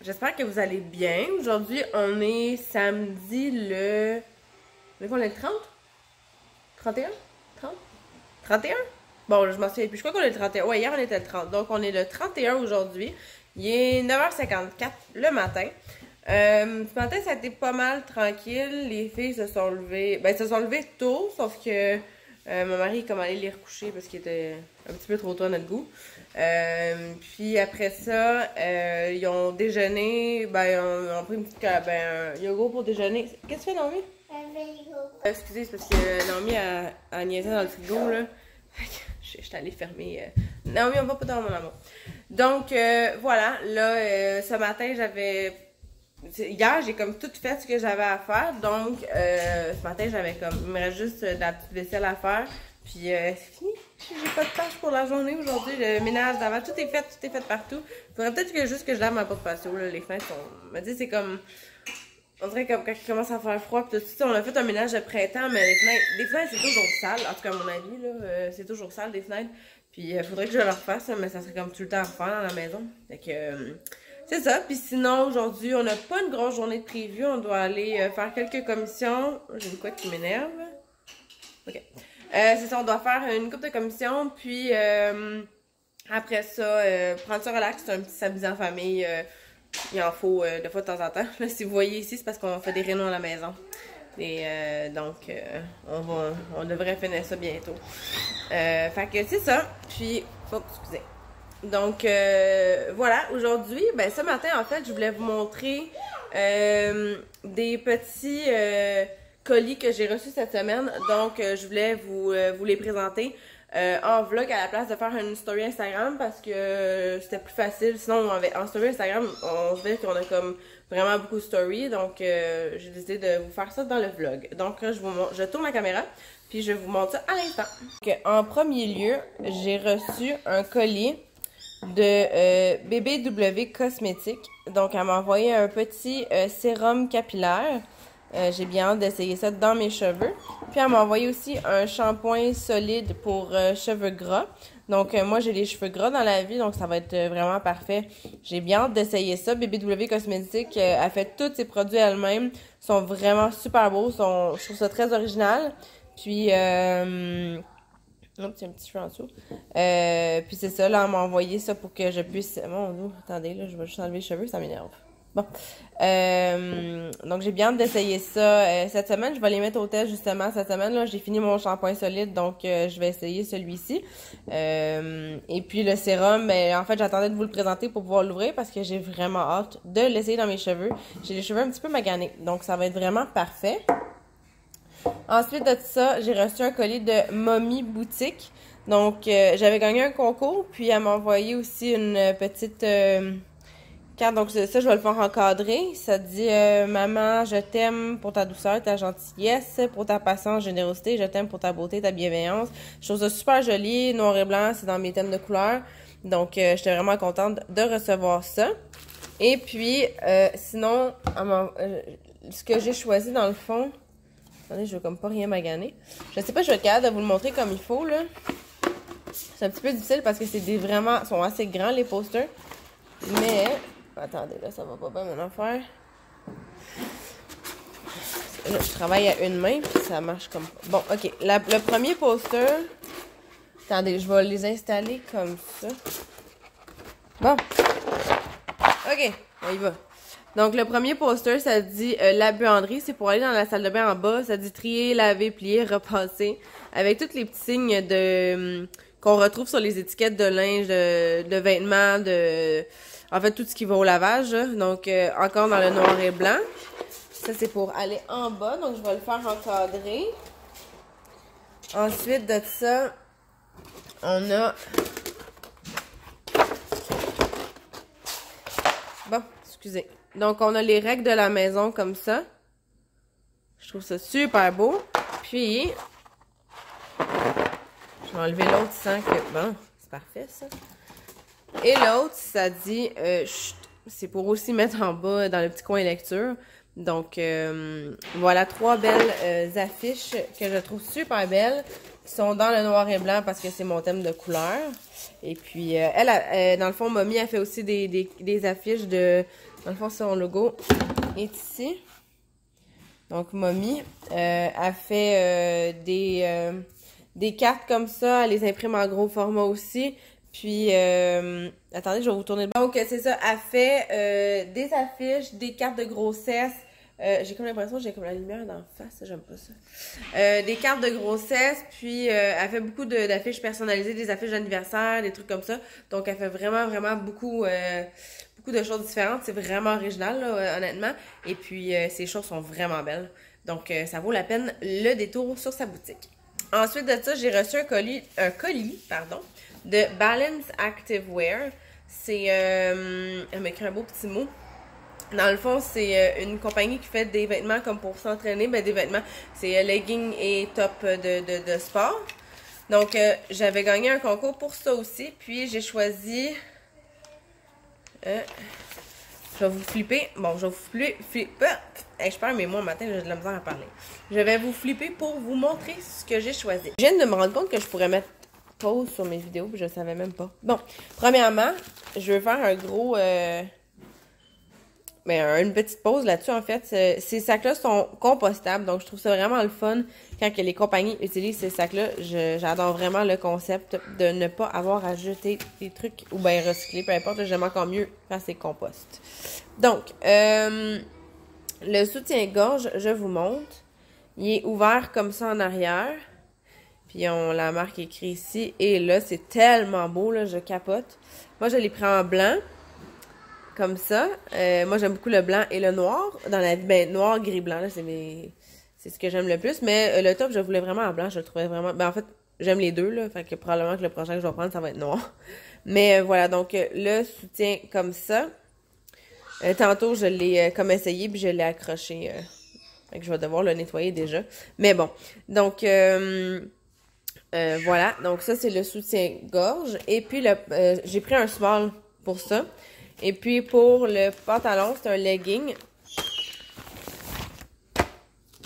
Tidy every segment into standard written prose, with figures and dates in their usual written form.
J'espère que vous allez bien. Aujourd'hui, on est samedi le... On est le 30? 31? 30? 31? Bon, je m'en souviens plus. Je crois qu'on est le 31. Ouais, hier, on était le 30. Donc, on est le 31 aujourd'hui. Il est 9h54 le matin. Ce matin, ça a été pas mal tranquille. Les filles se sont levées... Ben, se sont levées tôt, sauf que mon mari est comme allé les recoucher parce qu'il était un petit peu trop tôt à notre goût. Puis après ça, ils ont déjeuné, ben, on a pris une petite un yogourt pour déjeuner. Qu'est-ce que tu fais, Naomi? Excusez, c'est parce que Naomi a niaisé dans le frigo, là. Je suis allée fermer. Naomi, on va pas dans mon amour. Donc, voilà, là, ce matin, hier, j'ai comme tout fait ce que j'avais à faire. Donc, ce matin, j'avais comme... Il me reste juste de la petite vaisselle à faire. Puis, c'est fini. J'ai pas de tâches pour la journée aujourd'hui. Le ménage d'avant, tout est fait partout. Faudrait peut-être juste que je lave ma porte patio, là. Les fenêtres sont... Me dit, c'est comme... On dirait comme quand il commence à faire froid, pis tout ça. On a fait un ménage de printemps, mais les fenêtres, c'est toujours sale. En tout cas, à mon avis, là, c'est toujours sale, des fenêtres. Puis, faudrait que je le refasse, mais ça serait comme tout le temps à refaire dans la maison. Fait que... c'est ça. Puis sinon, aujourd'hui, on n'a pas une grosse journée de prévue. On doit aller faire quelques commissions. J'ai une couette qui m'énerve. OK. C'est ça, on doit faire une couple de commissions. Puis après ça, prendre ça relax. C'est un petit samedi en famille. Il en faut de fois de temps en temps. Là, si vous voyez ici, c'est parce qu'on fait des rénaux à la maison. Et donc, on devrait finir ça bientôt. Fait que c'est ça. Puis, oh, excusez. Donc, voilà, aujourd'hui, ben ce matin, en fait, je voulais vous montrer des petits colis que j'ai reçus cette semaine. Donc, je voulais vous les présenter en vlog à la place de faire une story Instagram parce que c'était plus facile. Sinon, en story Instagram, on se dit qu'on a comme vraiment beaucoup de stories. Donc, j'ai décidé de vous faire ça dans le vlog. Donc, là, je tourne la caméra. Puis, je vous montre ça à l'instant. En premier lieu, j'ai reçu un colis de BBW Cosmétiques. Donc, elle m'a envoyé un petit sérum capillaire. J'ai bien hâte d'essayer ça dans mes cheveux. Puis, elle m'a envoyé aussi un shampoing solide pour cheveux gras. Donc, moi, j'ai les cheveux gras dans la vie, donc ça va être vraiment parfait. J'ai bien hâte d'essayer ça. BBW Cosmétiques a fait tous ses produits elle-même. Ils sont vraiment super beaux. Je trouve ça très original. Puis, hop, il y a un petit cheveu en dessous. Puis c'est ça, là, on m'a envoyé ça pour que je puisse... Mon Dieu, attendez, là, je vais juste enlever les cheveux, ça m'énerve. Bon. Donc, j'ai bien hâte d'essayer ça. Cette semaine, je vais les mettre au test, justement. Cette semaine, là, j'ai fini mon shampoing solide, donc je vais essayer celui-ci. Et puis, le sérum, en fait, j'attendais de vous le présenter pour pouvoir l'ouvrir parce que j'ai vraiment hâte de l'essayer dans mes cheveux. J'ai les cheveux un petit peu maganés, donc ça va être vraiment parfait. Ensuite de ça, j'ai reçu un colis de Mommy Boutique. Donc, j'avais gagné un concours, puis elle m'a envoyé aussi une petite carte. Donc, ça, je vais le faire encadrer. Ça dit Maman, je t'aime pour ta douceur, ta gentillesse, pour ta patience, générosité. Je t'aime pour ta beauté, ta bienveillance. Je trouve ça super joli. Noir et blanc, c'est dans mes thèmes de couleurs. Donc, j'étais vraiment contente de recevoir ça. Et puis, sinon, ce que j'ai choisi dans le fond... Attendez, je veux comme pas rien maganer. Je sais pas, je vais être capable de vous le montrer comme il faut, là. C'est un petit peu difficile parce que c'est vraiment... sont assez grands, les posters. Mais... Attendez, là, ça va pas bien, mon affaire. Là, je travaille à une main, puis ça marche comme... Bon, OK. Le premier poster... Attendez, je vais les installer comme ça. Bon. OK, on y va. Donc, le premier poster, ça dit la buanderie. C'est pour aller dans la salle de bain en bas. Ça dit trier, laver, plier, repasser. Avec tous les petits signes de qu'on retrouve sur les étiquettes de linge, de vêtements, en fait, tout ce qui va au lavage. Là. Donc, encore dans le noir et blanc. Ça, c'est pour aller en bas. Donc, je vais le faire encadrer. Ensuite de ça, on a... Bon, excusez. Donc, on a les règles de la maison comme ça. Je trouve ça super beau. Puis, je vais enlever l'autre sans que... Bon, c'est parfait, ça. Et l'autre, ça dit... c'est pour aussi mettre en bas dans le petit coin lecture. Donc, voilà 3 belles affiches que je trouve super belles qui sont dans le noir et blanc parce que c'est mon thème de couleur. Et puis, dans le fond, Mommy a fait aussi des affiches de... Dans le fond, son logo est ici. Donc, Mommy a fait des cartes comme ça. Elle les imprime en gros format aussi. Puis, attendez, je vais vous tourner le bas. Donc, c'est ça. Elle fait des affiches, des cartes de grossesse. J'ai comme l'impression que j'ai comme la lumière d'en face. J'aime pas ça. Des cartes de grossesse. Puis, elle fait beaucoup d'affiches personnalisées, des affiches d'anniversaire, des trucs comme ça. Donc, elle fait vraiment, vraiment beaucoup de choses différentes. C'est vraiment original, là, honnêtement. Et puis, ses choses sont vraiment belles. Donc, ça vaut la peine le détour sur sa boutique. Ensuite de ça, j'ai reçu un colis, de Balance Activewear. C'est, elle m'a écrit un beau petit mot. Dans le fond, c'est une compagnie qui fait des vêtements comme pour s'entraîner. Ben, des vêtements, c'est leggings et top de sport. Donc, j'avais gagné un concours pour ça aussi. Puis, j'ai choisi... je vais vous flipper. Bon, je vais vous flipper. Hey, je perds mes mots le matin, j'ai de la misère à parler. Je vais vous flipper pour vous montrer ce que j'ai choisi. Je viens de me rendre compte que je pourrais mettre pause sur mes vidéos, puis je savais même pas. Bon, premièrement, je veux faire un gros... une petite pause là-dessus, en fait. Ces sacs-là sont compostables, donc je trouve ça vraiment le fun quand que les compagnies utilisent ces sacs-là. J'adore vraiment le concept de ne pas avoir à jeter des trucs ou bien recycler, peu importe. J'aime encore mieux quand c'est compost. Donc, le soutien-gorge, je vous montre. Il est ouvert comme ça en arrière. Puis on la marque écrit ici. Et là, c'est tellement beau, là, je capote. Moi, je l'ai pris en blanc. Comme ça. Moi, j'aime beaucoup le blanc et le noir. Dans la vie, ben, noir, gris, blanc, là, c'est ce que j'aime le plus. Mais le top, je voulais vraiment en blanc. Je le trouvais vraiment... Ben, en fait, j'aime les deux, là. Fait que probablement que le prochain que je vais prendre, ça va être noir. Mais voilà, donc, le soutien comme ça. Tantôt, je l'ai comme essayé, puis je l'ai accroché. Fait que je vais devoir le nettoyer déjà. Mais bon. Donc, voilà. Donc, ça, c'est le soutien-gorge. Et puis, j'ai pris un small pour ça. Et puis, pour le pantalon, c'est un legging.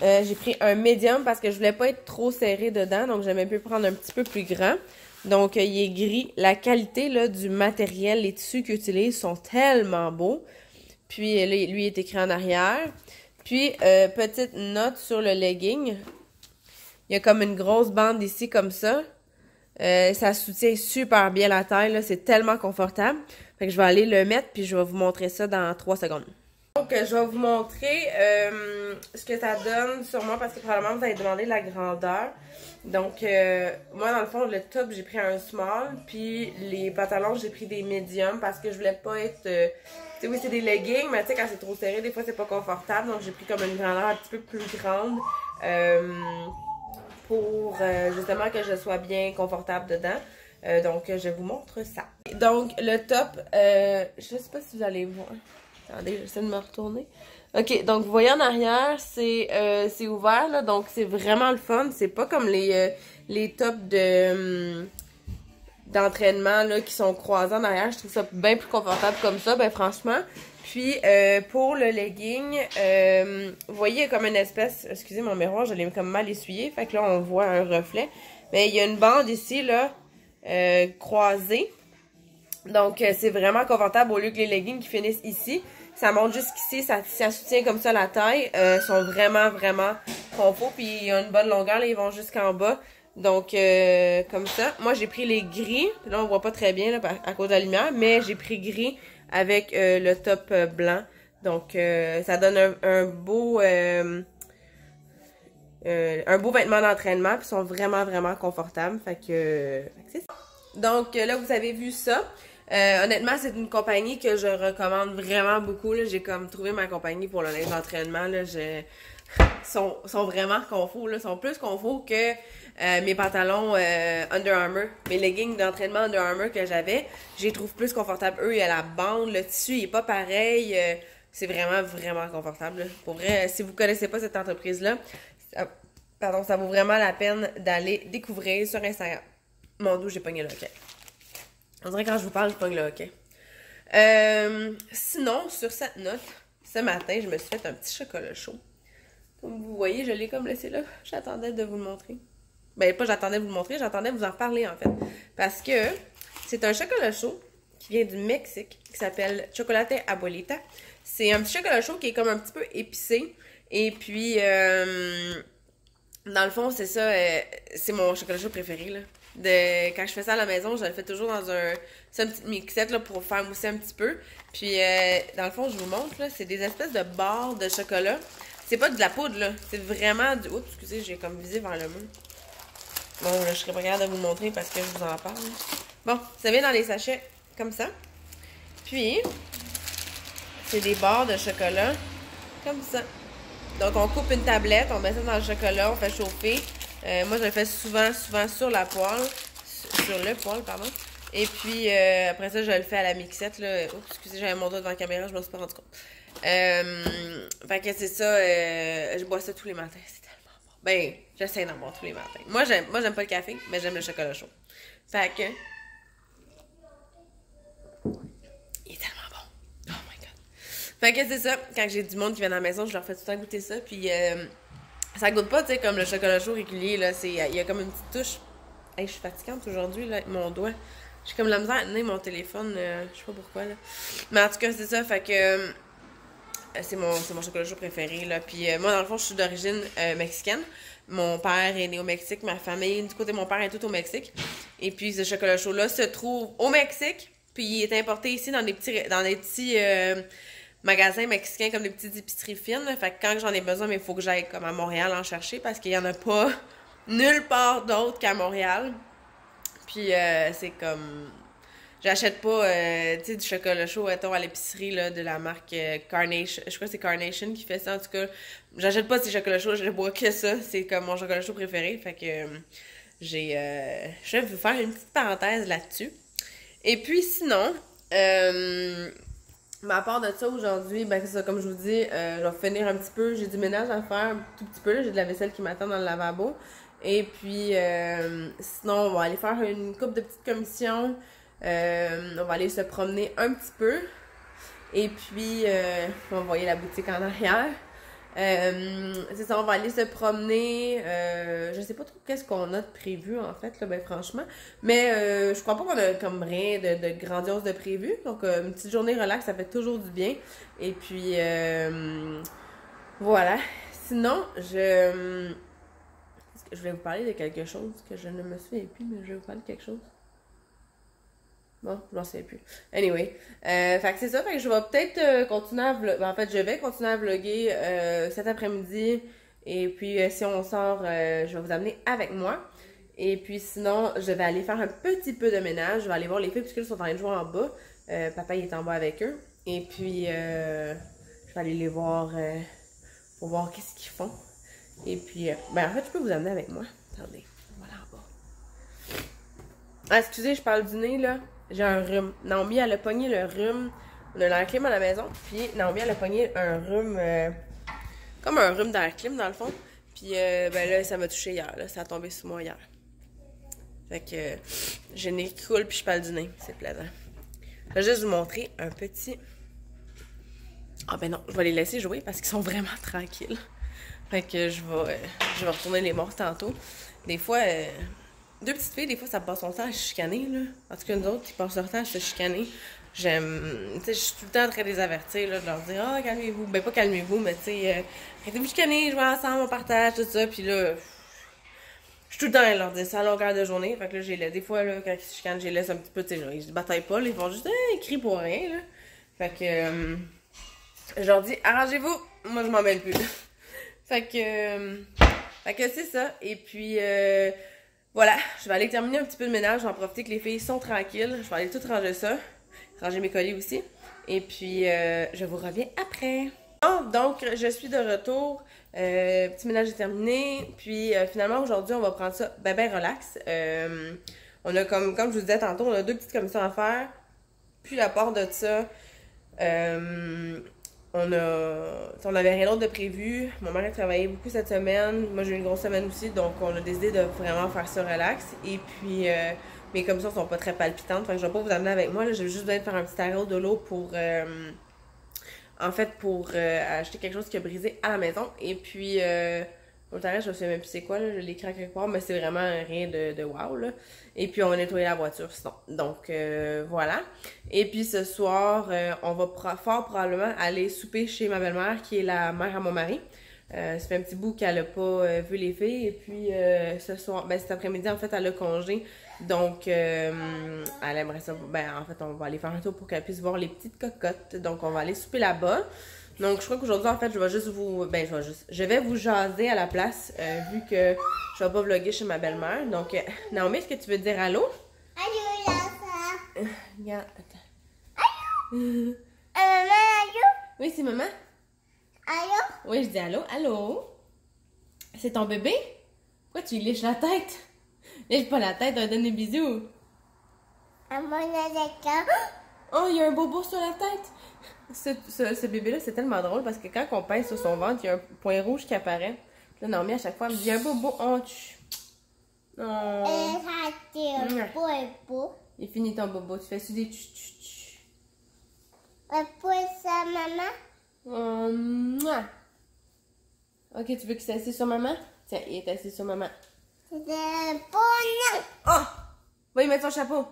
J'ai pris un medium parce que je voulais pas être trop serré dedans. Donc, j'aimais mieux prendre un petit peu plus grand. Donc, il est gris. La qualité là du matériel, les tissus qu'il utilise sont tellement beaux. Puis, lui, il est écrit en arrière. Puis, petite note sur le legging. Il y a comme une grosse bande ici, comme ça. Ça soutient super bien la taille. C'est tellement confortable. Fait que je vais aller le mettre, puis je vais vous montrer ça dans 3 secondes. Donc, je vais vous montrer ce que ça donne sur moi, parce que probablement vous allez demander la grandeur. Donc, moi, dans le fond, le top, j'ai pris un small, puis les pantalons, j'ai pris des mediums, parce que je voulais pas être... tu sais, oui, c'est des leggings, mais tu sais, quand c'est trop serré, des fois, c'est pas confortable. Donc, j'ai pris comme une grandeur un petit peu plus grande, pour justement que je sois bien confortable dedans. Donc, je vous montre ça. Donc, le top, je sais pas si vous allez voir. Attendez, j'essaie de me retourner. Ok, donc vous voyez en arrière, c'est ouvert, là, donc c'est vraiment le fun. C'est pas comme les tops d'entraînement là qui sont croisés en arrière. Je trouve ça bien plus confortable comme ça, ben franchement. Puis, pour le legging, vous voyez, il y a comme une espèce... Excusez mon miroir, je l'ai comme mal essuyé. Fait que là, on voit un reflet. Mais il y a une bande ici, là, croisée. Donc, c'est vraiment confortable au lieu que les leggings qui finissent ici. Ça monte jusqu'ici, ça soutient comme ça la taille. Sont vraiment, vraiment confort. Puis, il y a une bonne longueur, là, ils vont jusqu'en bas. Donc, comme ça. Moi, j'ai pris les gris. Là, on voit pas très bien là, à cause de la lumière. Mais j'ai pris gris avec le top blanc. Donc, ça donne un beau vêtement d'entraînement. Puis, ils sont vraiment, vraiment confortables. Fait que c'est ça. Donc, là, vous avez vu ça. Honnêtement, c'est une compagnie que je recommande vraiment beaucoup. J'ai comme trouvé ma compagnie pour le linge d'entraînement. Sont vraiment confort. Ils sont plus confort que mes pantalons Under Armour. Mes leggings d'entraînement Under Armour que j'avais. Je les trouve plus confortables. Eux, il y a la bande. Le tissu, il est pas pareil. C'est vraiment, vraiment confortable. Là. Pour vrai, si vous connaissez pas cette entreprise-là, ça vaut vraiment la peine d'aller découvrir sur Instagram. Mon dos, j'ai pogné le hockey. On dirait que quand je vous parle, je pogne le hockey. Sinon, sur cette note, ce matin, je me suis fait un petit chocolat chaud. Comme vous voyez, je l'ai comme laissé là. J'attendais de vous le montrer. Ben, pas j'attendais vous le montrer, j'attendais vous en parler, en fait. Parce que c'est un chocolat chaud qui vient du Mexique, qui s'appelle Chocolate Abuelita. C'est un petit chocolat chaud qui est comme un petit peu épicé. Et puis, dans le fond, c'est ça, c'est mon chocolat chaud préféré, là. Quand je fais ça à la maison, je le fais toujours dans c'est une petite mixette, là, pour faire mousser un petit peu. Puis, dans le fond, je vous montre, là, c'est des espèces de barres de chocolat. C'est pas de la poudre, là. C'est vraiment du... Oups, excusez, j'ai comme visé vers le mur. Bon, là, je serais pas capable de vous le montrer parce que je vous en parle. Bon, ça vient dans les sachets comme ça. Puis, c'est des barres de chocolat comme ça. Donc, on coupe une tablette, on met ça dans le chocolat, on fait chauffer. Moi, je le fais souvent sur la poêle. Sur le poêle, pardon. Et puis, après ça, je le fais à la mixette, là. Oups, excusez, j'avais mon doigt devant la caméra, je me suis pas rendu compte. Fait que c'est ça, je bois ça tous les matins. C'est tellement bon. Ben, j'essaie d'en boire tous les matins. Moi, j'aime pas le café, mais j'aime le chocolat chaud. Fait que... Il est tellement bon. Oh my god. Fait que c'est ça, quand j'ai du monde qui vient à la maison, je leur fais tout le temps goûter ça, puis ça goûte pas, tu sais, comme le chocolat chaud régulier, là, il y a comme une petite touche. Hey, je suis fatigante aujourd'hui, là, avec mon doigt. J'ai comme la misère à tenir mon téléphone, je sais pas pourquoi, là. Mais en tout cas, c'est ça, fait que c'est mon chocolat chaud préféré, là. Puis moi, dans le fond, je suis d'origine mexicaine. Mon père est né au Mexique, ma famille, du côté de mon père, est tout au Mexique. Et puis, ce chocolat chaud-là se trouve au Mexique, puis il est importé ici dans des petits magasins mexicains, comme des petites épiceries fines. Là. Fait que quand j'en ai besoin, il faut que j'aille comme à Montréal en chercher, parce qu'il y en a pas nulle part d'autre qu'à Montréal. Puis c'est comme... J'achète pas, tu sais, du chocolat chaud, à l'épicerie, là, de la marque Carnation. Je crois que c'est Carnation qui fait ça, en tout cas. J'achète pas ces chocolats chauds, je bois que ça. C'est comme mon chocolat chaud préféré. Fait que je vais vous faire une petite parenthèse là-dessus. Et puis, sinon, mais à part de ça, aujourd'hui, ben c'est ça, comme je vous dis, je vais finir un petit peu. J'ai du ménage à faire un tout petit peu, là. J'ai de la vaisselle qui m'attend dans le lavabo. Et puis, sinon, on va aller faire une couple de petites commissions. On va aller se promener un petit peu. Et puis, on va voir la boutique en arrière. C'est ça, on va aller se promener. Je sais pas trop qu'est-ce qu'on a de prévu, en fait, là, ben franchement. Mais je crois pas qu'on a comme rien de grandiose de prévu. Donc, une petite journée relax, ça fait toujours du bien. Et puis, voilà. Sinon, je vais vous parler de quelque chose que je ne me souviens plus, mais je vais vous parler de quelque chose. Bon, je m'en souviens plus. Anyway, fait que c'est ça, fait que je vais peut-être continuer à vlogger. En fait, je vais continuer à vlogger cet après-midi. Et puis, si on sort, je vais vous amener avec moi. Et puis, sinon, je vais aller faire un petit peu de ménage. Je vais aller voir les filles, puisqu'elles sont en train de jouer en bas. Papa, il est en bas avec eux. Et puis, je vais aller les voir pour voir qu'est-ce qu'ils font. Et puis, ben, en fait, je peux vous amener avec moi. Attendez, voilà en bas. Ah, excusez, je parle du nez, là. J'ai un rhume. Naomi, elle a pogné le rhume. On a l'air clim à la maison. Puis Naomi, elle a pogné un rhume. Comme un rhume d'air clim, dans le fond. Puis ben là, ça m'a touché hier. Là. Ça a tombé sur moi hier. Fait que j'ai le nez qui coule, puis je parle du nez. C'est plaisant. Je vais juste vous montrer un petit. Ah ben non, je vais les laisser jouer parce qu'ils sont vraiment tranquilles. Fait que je vais retourner les morts tantôt. Des fois. Deux petites filles, des fois, ça passe son temps à se chicaner, là. En tout cas, nous autres, ils passent leur temps à se chicaner. J'aime... Tu sais, je suis tout le temps en train de les avertir, là, de leur dire « Ah, calmez-vous. » Ben, pas calmez-vous, mais tu sais, arrêtez de vous chicaner, jouez ensemble, on partage, tout ça. Puis là, je suis tout le temps à leur dire ça à longueur de journée. Fait que là, des fois, là, quand ils se chicanent, je les laisse un petit peu, tu sais, ils se bataillent pas, là, ils font juste « ils crient pour rien, là. » Fait que, je leur dis « Arrangez-vous. » Moi, je m'en mêle plus. Fait que c'est ça. Et puis, voilà, je vais aller terminer un petit peu de ménage, je vais en profiter que les filles sont tranquilles. Je vais aller tout ranger ça, ranger mes colis aussi. Et puis, je vous reviens après. Bon, donc, je suis de retour. Petit ménage est terminé. Puis, finalement, aujourd'hui, on va prendre ça ben relax. On a comme je vous disais tantôt, on a deux petites commissions à faire. Puis, à part de ça, on avait rien d'autre de prévu. Mon mari a travaillé beaucoup cette semaine. Moi, j'ai eu une grosse semaine aussi. Donc, on a décidé de vraiment faire ça relax. Et puis, mes commissions sont pas très palpitantes. Fait que je vais pas vous amener avec moi. Là, j'ai juste besoin de faire un petit arrêt de l'eau pour... en fait, pour acheter quelque chose qui a brisé à la maison. Et puis, Au terrain, je sais même plus c'est quoi, là, je l'ai écrit quelque part, mais c'est vraiment rien de wow, là. Et puis, on va nettoyer la voiture, sinon. Donc, voilà. Et puis, ce soir, on va fort probablement aller souper chez ma belle-mère, qui est la mère à mon mari. Ça fait un petit bout qu'elle a pas vu les filles. Et puis, ce soir, ben, cet après-midi, en fait, elle a congé. Donc, elle aimerait ça. Ben, en fait, on va aller faire un tour pour qu'elle puisse voir les petites cocottes. Donc, on va aller souper là-bas. Donc, je crois qu'aujourd'hui, en fait, je vais juste vous... Ben, je vais vous jaser à la place, vu que je vais pas vlogger chez ma belle-mère. Donc, Naomi, est-ce que tu veux dire allô? Allô, Lassa. Regarde, attends. Allô? Maman, allô? Oui, c'est maman? Allô? Oui, je dis allô, allô? C'est ton bébé? Pourquoi tu lui lèches la tête? Lèche pas la tête, on va donner des bisous. Maman, d'accord. Oh, il y a un bobo sur la tête! Ce bébé-là, c'est tellement drôle parce que quand on pèse sur son ventre, il y a un point rouge qui apparaît. Là, Naomi, à chaque fois, elle me dit, il y a un bobo. Oh, oh. Il finit ton bobo. Tu fais-tu des tch. Pour ça, maman? Mouah. Ok, tu veux qu'il s'assied sur maman? Tiens, il est assis sur maman. C'est un bonheur. Oh! Va y mettre son chapeau.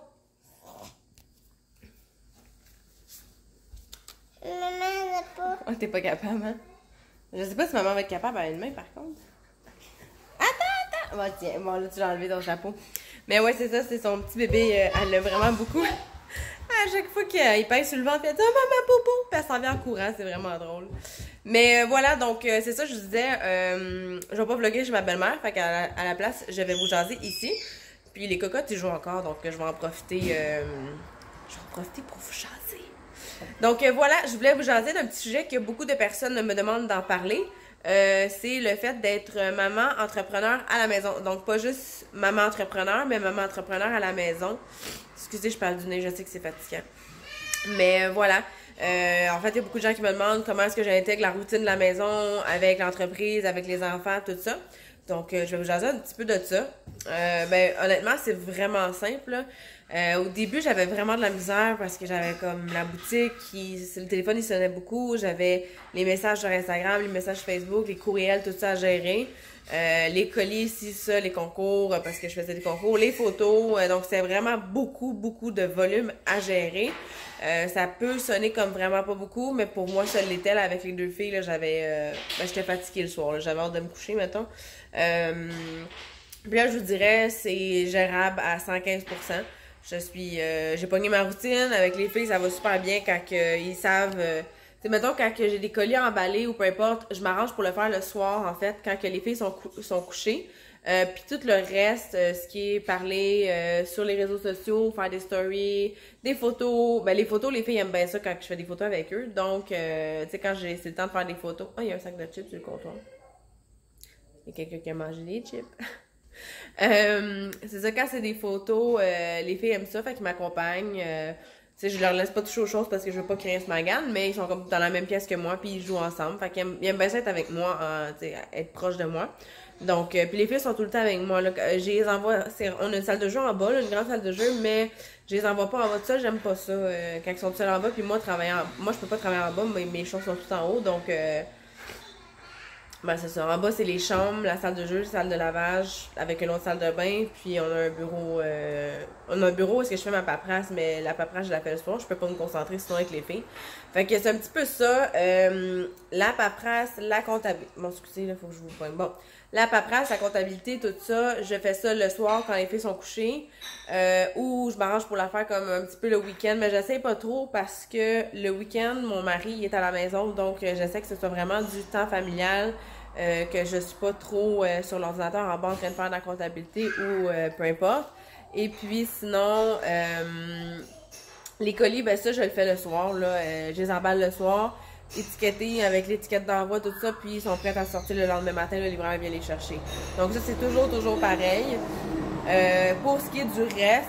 Maman, le pot. Oh, t'es pas capable, hein? Je sais pas si maman va être capable à une main, par contre. Attends! Bon, tiens, bon, là, tu l'as enlevé ton chapeau. Mais ouais, c'est ça, c'est son petit bébé. Elle l'a vraiment beaucoup. À chaque fois qu'il pèse sur le ventre, elle dit « Oh, maman, popo! » Puis elle s'en vient en courant, c'est vraiment drôle. Mais voilà, donc c'est ça, je vous disais, je vais pas vlogger chez ma belle-mère, fait qu'à la place, je vais vous jaser ici. Puis les cocottes, ils jouent encore, donc je vais en profiter, pour vous jaser. Donc voilà, je voulais vous jaser d'un petit sujet que beaucoup de personnes me demandent d'en parler. C'est le fait d'être maman entrepreneur à la maison. Donc pas juste maman entrepreneur, mais maman entrepreneur à la maison. Excusez, je parle du nez, je sais que c'est fatigant. Mais voilà. En fait, il y a beaucoup de gens qui me demandent comment est-ce que j'intègre la routine de la maison avec l'entreprise, avec les enfants, tout ça. Donc, je vais vous jaser un petit peu de ça. Ben, honnêtement, c'est vraiment simple, là. Au début, j'avais vraiment de la misère parce que j'avais comme la boutique, le téléphone, il sonnait beaucoup. J'avais les messages sur Instagram, les messages Facebook, les courriels, tout ça à gérer. Les colis, ici, ça, les concours, parce que je faisais des concours, les photos. Donc, c'est vraiment beaucoup de volume à gérer. Ça peut sonner comme vraiment pas beaucoup, mais pour moi, ça l'était, là, avec les deux filles, là, j'étais fatiguée le soir, là, j'avais hâte de me coucher, mettons. Puis là, je vous dirais, c'est gérable à 115%. J'ai pogné ma routine, avec les filles, ça va super bien quand ils savent, tu sais, mettons, quand j'ai des colis emballés ou peu importe, je m'arrange pour le faire le soir, en fait, quand que les filles sont couchées. Puis tout le reste, ce qui est parlé sur les réseaux sociaux, faire des stories, des photos. Ben les photos, les filles aiment bien ça quand je fais des photos avec eux. Donc, tu sais, quand c'est le temps de faire des photos. Oh, il y a un sac de chips sur le comptoir. Il y a quelqu'un qui a mangé des chips. C'est ça, quand c'est des photos, les filles aiment ça, fait qu'ils m'accompagnent. Tu sais, je leur laisse pas toucher aux choses parce que je veux pas créer ce magane, mais ils sont comme dans la même pièce que moi, puis ils jouent ensemble. Fait qu'ils aiment bien ça être avec moi, tu sais, être proche de moi. Donc, puis les filles sont tout le temps avec moi. Là. Je les envoie, on a une salle de jeu en bas, là, une grande salle de jeu, mais je les envoie pas en bas de ça, j'aime pas ça. Quand ils sont seuls en bas, puis moi, je peux pas travailler en bas, mais mes choses sont tout en haut, donc... Ben, c'est ça. En bas, c'est les chambres, la salle de jeu, la salle de lavage, avec une autre salle de bain. Puis, on a un bureau. On a un bureau où est-ce que je fais ma paperasse, mais la paperasse, je la fais le soir. Je peux pas me concentrer sinon avec les filles. Fait que c'est un petit peu ça. La paperasse, la comptabilité. Bon, excusez, là, faut que je vous pointe. Bon. La paperasse, la comptabilité, tout ça, je fais ça le soir quand les filles sont couchées. Ou je m'arrange pour la faire comme un petit peu le week-end. Mais j'essaie pas trop parce que le week-end, mon mari est à la maison. Donc, j'essaie que ce soit vraiment du temps familial. Que je suis pas trop sur l'ordinateur en bas en train de faire de la comptabilité ou peu importe. Et puis sinon, les colis, ben ça je le fais le soir, là, je les emballe le soir, étiquetés avec l'étiquette d'envoi, tout ça, puis ils sont prêts à sortir le lendemain matin, le livreur vient les chercher. Donc ça c'est toujours pareil. Pour ce qui est du reste,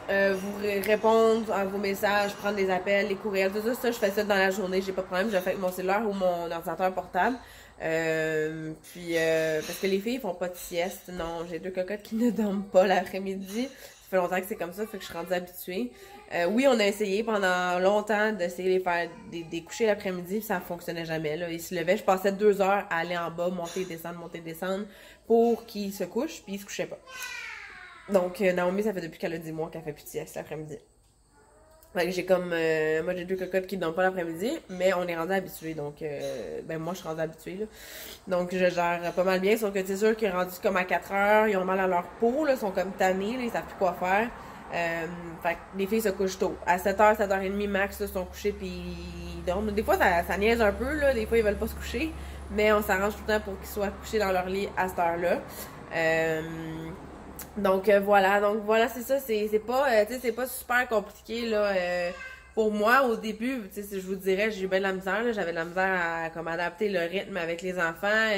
vous répondre à vos messages, prendre des appels, les courriels, tout ça, je fais ça dans la journée, j'ai pas de problème, je le fais avec mon cellulaire ou mon ordinateur portable. Parce que les filles font pas de sieste. Non, j'ai 2 cocottes qui ne dorment pas l'après-midi. Ça fait longtemps que c'est comme ça, fait que je suis rendue habituée. Oui, on a essayé pendant longtemps d'essayer de les faire des coucher l'après-midi, puis ça fonctionnait jamais. Là. Ils se levaient, je passais 2 heures à aller en bas, monter, descendre, pour qu'ils se couchent, puis ils se couchaient pas. Donc, Naomi, ça fait depuis qu'elle a 10 mois qu'elle fait plus de sieste l'après-midi. Fait que j'ai comme... moi, j'ai 2 cocottes qui ne dorment pas l'après-midi, mais on est rendu habitués, donc... moi, je suis rendue habituée, là. Donc, je gère pas mal bien, sauf que c'est sûr qu'ils sont rendus comme à 4 heures, ils ont mal à leur peau, là, ils sont comme tannés, là, ils savent plus quoi faire. Fait que les filles se couchent tôt. À 7h, 7h30 max, là, ils sont couchés, puis ils dorment. Des fois, ça niaise un peu, là, des fois, ils veulent pas se coucher, mais on s'arrange tout le temps pour qu'ils soient couchés dans leur lit à cette heure-là. Donc voilà, c'est ça, c'est pas, tu sais, c'est pas super compliqué, là, pour moi, au début, tu sais, je vous dirais, j'ai eu bien de la misère, là, j'avais de la misère à, comme, adapter le rythme avec les enfants,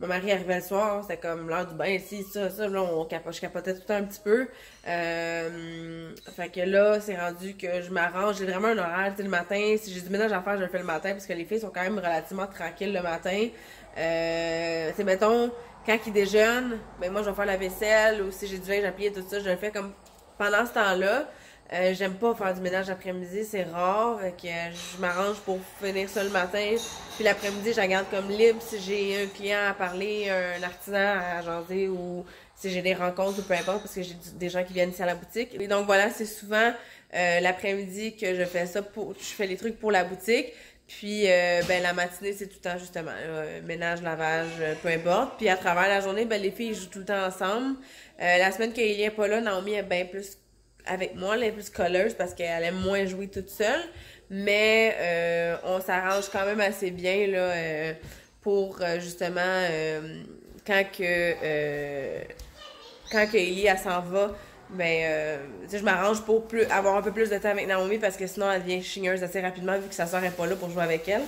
mon mari arrivait le soir, c'était comme l'heure du bain, si, ça, là, je capotais tout le temps un petit peu, fait que là, c'est rendu que je m'arrange, j'ai vraiment un horaire, tu sais, le matin, si j'ai du ménage à faire, je le fais le matin, parce que les filles sont quand même relativement tranquilles le matin, c'est, mettons, quand ils déjeunent, ben moi je vais faire la vaisselle ou si j'ai du linge à plier tout ça, je le fais comme pendant ce temps-là. J'aime pas faire du ménage l'après-midi, c'est rare, fait que je m'arrange pour finir ça le matin. Puis l'après-midi, je la garde comme libre si j'ai un client à parler, un artisan à jaser ou si j'ai des rencontres ou peu importe parce que j'ai des gens qui viennent ici à la boutique. Et donc voilà, c'est souvent l'après-midi que je fais ça je fais les trucs pour la boutique. Puis, la matinée, c'est tout le temps, justement, ménage, lavage, peu importe. Puis, à travers la journée, les filles jouent tout le temps ensemble. La semaine qu'il n'est pas là, Naomi est bien plus avec moi, elle est plus colleuse parce qu'elle aime moins jouer toute seule. Mais, on s'arrange quand même assez bien, là, pour, justement, quand Ellie, elle s'en va, je m'arrange pour avoir un peu plus de temps avec Naomi parce que sinon elle devient chigneuse assez rapidement vu que sa soeur est pas là pour jouer avec elle.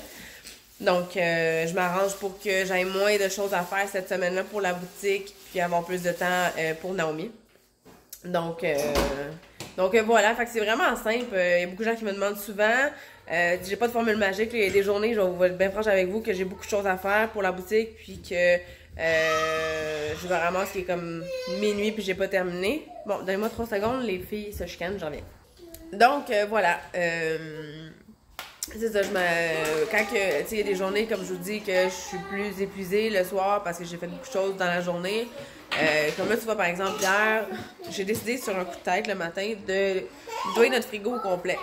Donc, je m'arrange pour que j'aie moins de choses à faire cette semaine-là pour la boutique puis avoir plus de temps pour Naomi. Donc voilà, fait que c'est vraiment simple. Il y a beaucoup de gens qui me demandent souvent. J'ai pas de formule magique. Là. Il y a des journées, je vais être bien franche avec vous, que j'ai beaucoup de choses à faire pour la boutique puis que je me ramasse qui est comme minuit puis j'ai pas terminé. Bon, donnez-moi 3 secondes, les filles se chicanent, j'en viens. Donc, voilà. C'est ça, quand il y a des journées, comme je vous dis, que je suis plus épuisée le soir parce que j'ai fait beaucoup de choses dans la journée. Comme là, tu vois, par exemple, hier, j'ai décidé sur un coup de tête le matin de nettoyer notre frigo au complet.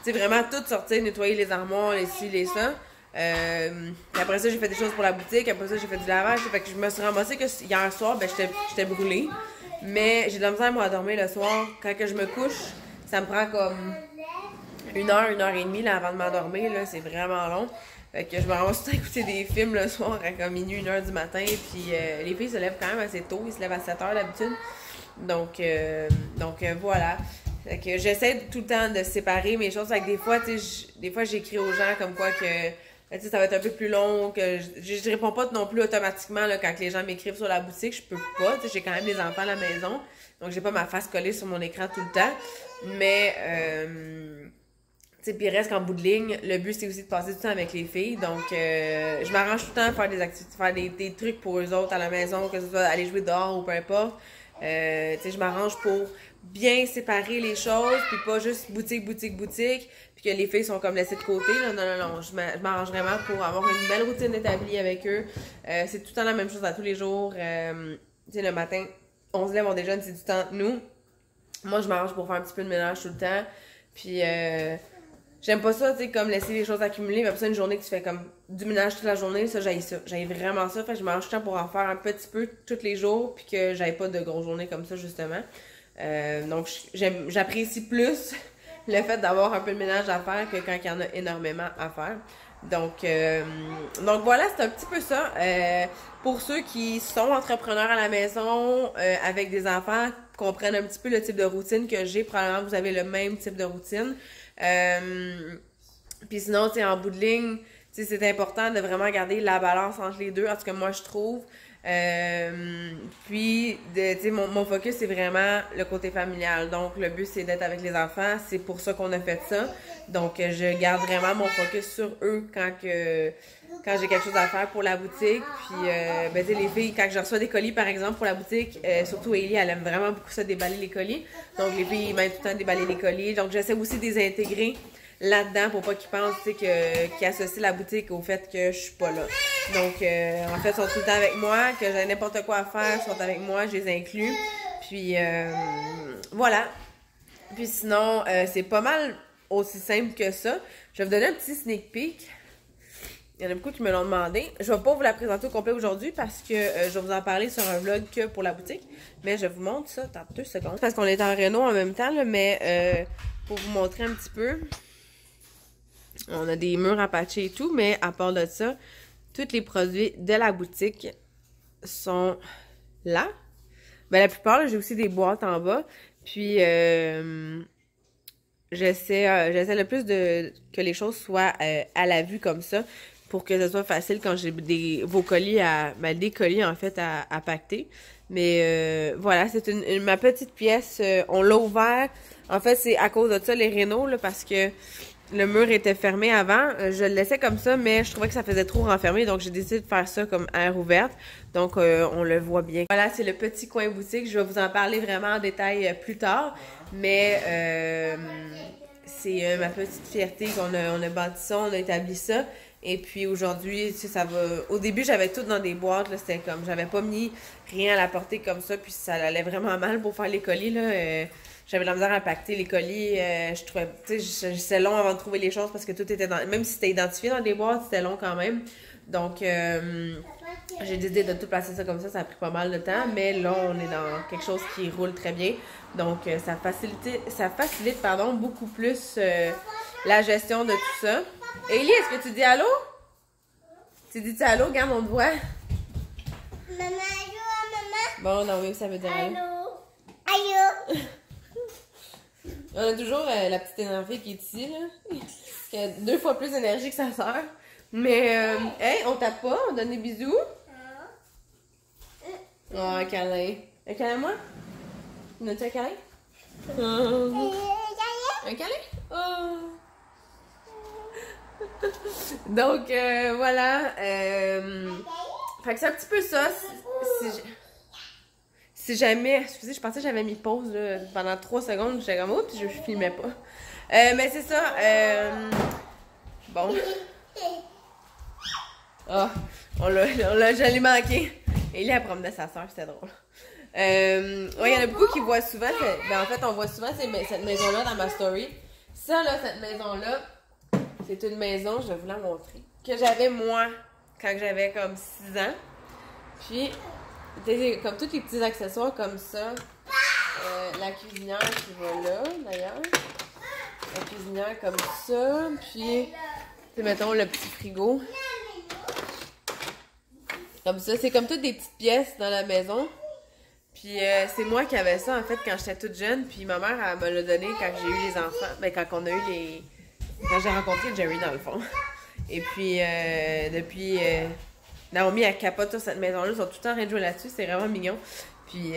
Tu sais, vraiment tout sortir, nettoyer les armoires, les ci, les ça. Puis après ça, j'ai fait des choses pour la boutique. Après ça, j'ai fait du lavage. Fait que je me suis ramassée que hier soir, j'étais brûlée. Mais j'ai de la misère, moi, à dormir le soir. Quand que je me couche, ça me prend comme 1 heure, 1 heure et demie là, avant de m'endormir. Là, c'est vraiment long. Fait que je me ramasse tout à écouter des films le soir à comme minuit, 1 heure du matin. Puis les filles se lèvent quand même assez tôt. Ils se lèvent à 7 heures d'habitude. Donc voilà. Fait que j'essaie tout le temps de séparer mes choses. Fait que des fois, j'écris aux gens comme quoi que ça va être un peu plus long, que je réponds pas non plus automatiquement là, quand les gens m'écrivent sur la boutique, je peux pas, j'ai quand même des enfants à la maison, donc j'ai pas ma face collée sur mon écran tout le temps, mais puis reste qu'en bout de ligne, le but c'est aussi de passer du temps avec les filles, donc je m'arrange tout le temps à faire des activités, faire des trucs pour eux autres à la maison, que ce soit aller jouer dehors ou peu importe, je m'arrange pour bien séparer les choses, puis pas juste boutique, puis que les filles sont comme laissées de côté. Là. Non, je m'arrange vraiment pour avoir une belle routine établie avec eux. C'est tout le temps la même chose à tous les jours. Le matin, on se lève, on déjeune, c'est du temps de nous. Moi, je m'arrange pour faire un petit peu de ménage tout le temps. Puis, j'aime pas ça, comme laisser les choses accumuler. Mais après ça, une journée que tu fais comme du ménage toute la journée, ça, j'haïs ça. J'haïs vraiment ça. Fait que je m'arrange tout le temps pour en faire un petit peu tous les jours, puis que j'aille pas de grosses journées comme ça, justement. Donc, j'apprécie plus le fait d'avoir un peu de ménage à faire que quand il y en a énormément à faire. Donc voilà, c'est un petit peu ça. Pour ceux qui sont entrepreneurs à la maison avec des enfants, comprennent un petit peu le type de routine que j'ai. Probablement, vous avez le même type de routine. Puis sinon, en bout de ligne, c'est important de vraiment garder la balance entre les deux. En tout cas, moi, je trouve. Puis, mon focus, c'est vraiment le côté familial. Donc, le but, c'est d'être avec les enfants. C'est pour ça qu'on a fait ça. Donc, je garde vraiment mon focus sur eux quand quand j'ai quelque chose à faire pour la boutique. Puis, ben, tu sais, les filles, quand je reçois des colis, par exemple, pour la boutique, surtout Ellie, elle aime vraiment beaucoup ça, déballer les colis. Donc, les filles m'aident tout le temps à déballer les colis. Donc, j'essaie aussi de les intégrer là-dedans pour pas qu'ils pensent, tu sais, qu'ils associent la boutique au fait que je suis pas là. Donc, en fait, ils sont tout le temps avec moi, que j'ai n'importe quoi à faire, ils sont avec moi, je les inclus. Puis, voilà. Puis sinon, c'est pas mal aussi simple que ça. Je vais vous donner un petit sneak peek. Il y en a beaucoup qui me l'ont demandé. Je vais pas vous la présenter au complet aujourd'hui parce que je vais vous en parler sur un vlog que pour la boutique. Mais je vous montre ça dans 2 secondes. Parce qu'on est en réno en même temps, là, mais pour vous montrer un petit peu. On a des murs à patcher et tout, mais à part de ça, tous les produits de la boutique sont là. Ben, la plupart, j'ai aussi des boîtes en bas. Puis, j'essaie le plus que les choses soient à la vue comme ça pour que ce soit facile quand j'ai vos colis des colis en fait à pacter. Mais voilà, c'est ma petite pièce. On l'a ouvert. En fait, c'est à cause de ça les rénaux, là, parce que le mur était fermé avant. Je le laissais comme ça, mais je trouvais que ça faisait trop renfermé. Donc, j'ai décidé de faire ça comme air ouverte. Donc, on le voit bien. Voilà, c'est le petit coin boutique. Je vais vous en parler vraiment en détail plus tard. Mais c'est ma petite fierté qu'on a bâti ça, on a établi ça. Et puis aujourd'hui, tu sais, ça va... Au début, j'avais tout dans des boîtes, là, c'était comme... J'avais pas mis rien à la portée comme ça, puis ça allait vraiment mal pour faire les colis, là. J'avais de la misère à pacter les colis. Je trouvais... Tu sais, c'était long avant de trouver les choses parce que tout était dans... Même si c'était identifié dans des boîtes, c'était long quand même. Donc, j'ai décidé de tout placer ça comme ça a pris pas mal de temps. Mais là, on est dans quelque chose qui roule très bien. Donc, ça facilite beaucoup plus la gestion de tout ça. Ellie, est-ce que tu dis allô? Tu dis allô? Regarde, on te voit. Maman, allô, maman? Bon, non, oui, ça veut dire allô. Allô? On a toujours la petite énergie qui est ici, là. Qui a 2 fois plus d'énergie que sa sœur. Mais, hey, on tape pas, on donne des bisous. Oh, un câlin. Un câlin, moi? As-tu un câlin? Un câlin? Oh! Donc, voilà. Fait que c'est un petit peu ça. Si jamais... Excusez, je pensais que j'avais mis pause là, pendant 3 secondes. J'étais comme, oups, je filmais pas. Mais c'est ça. Bon. Ah, je l'ai manqué. Et là, elle promenait sa soeur, c'était drôle. Ouais, il y en a beaucoup qui voient souvent. En fait, on voit souvent cette maison-là dans ma story. Ça, là, cette maison-là, c'est une maison, je vais vous la montrer, que j'avais moi quand j'avais comme 6 ans. Puis, comme tous les petits accessoires comme ça. La cuisinière qui va là, d'ailleurs. La cuisinière comme ça. Puis, mettons le petit frigo. Comme ça. C'est comme toutes des petites pièces dans la maison. Puis, c'est moi qui avais ça, en fait, quand j'étais toute jeune. Puis, ma mère, elle me l'a donné quand j'ai eu les enfants. Ben, quand on a eu les... Quand j'ai rencontré Jerry, dans le fond. Et puis, depuis... Naomi, elle capote sur cette maison-là. Ils sont tout le temps en train de jouer là-dessus. C'est vraiment mignon. Puis,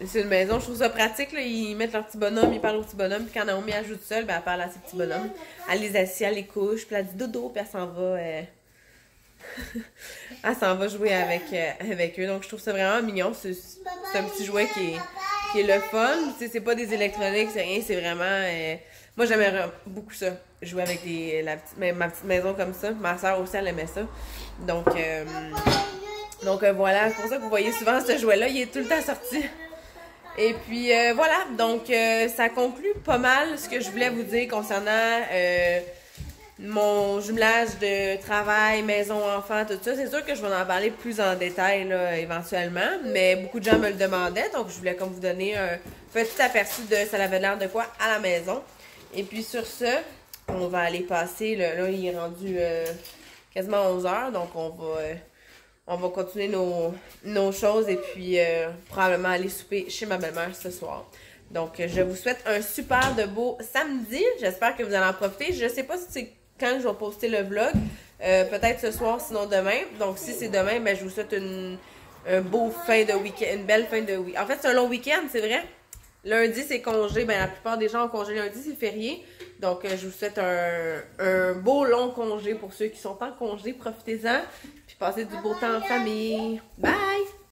c'est une maison, je trouve ça pratique. Là. Ils mettent leur petit bonhomme, ils parlent au petit bonhomme. Puis, quand Naomi elle joue toute seule, ben, elle parle à ses petits bonhommes. Elle les assied, elle les couche. Puis, elle dit dodo. Puis, elle s'en va... elle s'en va jouer avec eux. Donc, je trouve ça vraiment mignon. C'est un petit jouet qui est le fun. Tu sais, c'est pas des électroniques, c'est rien. C'est vraiment... Moi, j'aimerais beaucoup ça. Jouer avec ma petite maison comme ça. Ma soeur aussi, elle aimait ça. Donc, voilà. C'est pour ça que vous voyez souvent ce jouet-là. Il est tout le temps sorti. Et puis, voilà. Donc, ça conclut pas mal ce que je voulais vous dire concernant mon jumelage de travail, maison, enfant, tout ça. C'est sûr que je vais en parler plus en détail, là, éventuellement. Mais beaucoup de gens me le demandaient. Donc, je voulais comme vous donner un petit aperçu de ça avait l'air de quoi à la maison. Et puis sur ce, on va aller passer, là il est rendu quasiment 11 h, donc on va continuer nos choses et puis probablement aller souper chez ma belle-mère ce soir. Donc je vous souhaite un super de beau samedi, j'espère que vous allez en profiter. Je sais pas si c'est quand je vais poster le vlog, peut-être ce soir, sinon demain. Donc si c'est demain, ben, je vous souhaite une belle fin de week-end. En fait, c'est un long week-end, c'est vrai. Lundi, c'est congé. Ben, la plupart des gens ont congé lundi, c'est férié. Donc, je vous souhaite un beau long congé pour ceux qui sont en congé. Profitez-en. Puis passez du beau temps en famille. Bye!